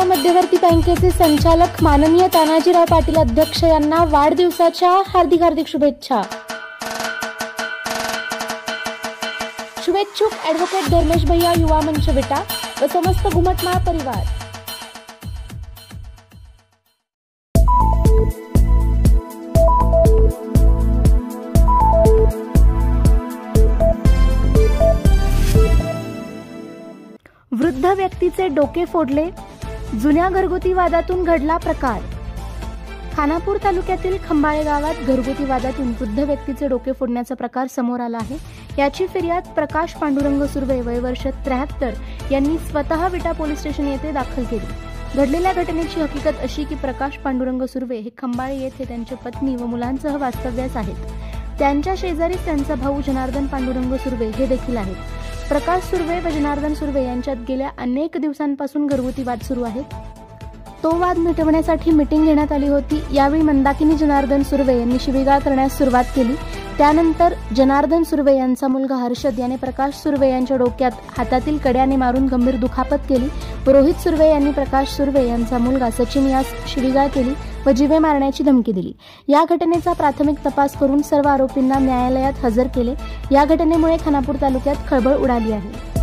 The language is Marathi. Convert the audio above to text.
मध्यवर्ती बँकेचे संचालक माननीय तानाजीराव पाटील अध्यक्ष यांना वाढदिवसाच्या हार्दिक शुभेच्छा। शुभेच्छुक ॲडव्होकेट धर्मेश भैया, युवा मंच विटा व समस्त घुमटमाळ परिवार। वृद्ध व्यक्तीचे डोके फोडले, जुन्या घरगुती वादातून घडला प्रकार। खानापूर तालुक्यातील खंबाळे गावात घरगुती वादातून वृद्ध व्यक्तीचे डोके फोडण्याचा प्रकार समोर आला आहे। याची फिर्याद प्रकाश पांडुरंग सुर्वे वय वर्ष 73 यांनी स्वतः विटा पोलीस स्टेशन येथे दाखल केली। घडलेल्या घटनेची हकीकत अशी की प्रकाश पांडुरंग सुर्वे हे खंबाळे येथे त्यांच्या पत्नी व मुलांसह वास्तव्यास आहेत। त्यांच्या शेजारीच त्यांचा भाऊ जनार्दन पांडुरंग सुर्वे हे देखील आहेत। प्रकाश सुर्वे व जनार्दन सुर्वे यांच्यात गेल्या अनेक दिवसांपासून घरगुती वाद सुरू आहेत। तो वाद मिटवण्यासाठी मीटिंग घेण्यात आली होती। यावेळी मंदाकिनी जनार्दन सुर्वे यांनी शिवीगाळ करण्यास सुरुवात केली। त्यानंतर जनार्दन सुर्वे यांचा मुलगा हर्षद याने प्रकाश सुर्वे यांच्या डोक्यात हातातील कड्याने मारून गंभीर दुखापत केली व रोहित सुर्वे यांनी प्रकाश सुर्वे यांचा मुलगा सचिन यास शिवीगाळ केली व जीवे मारण्याची धमकी दिली। या घटनेचा प्राथमिक तपास करून सर्व आरोपींना न्यायालयात हजर केले। या घटनेमुळे खानापूर तालुक्यात खळबळ उडाली आहे।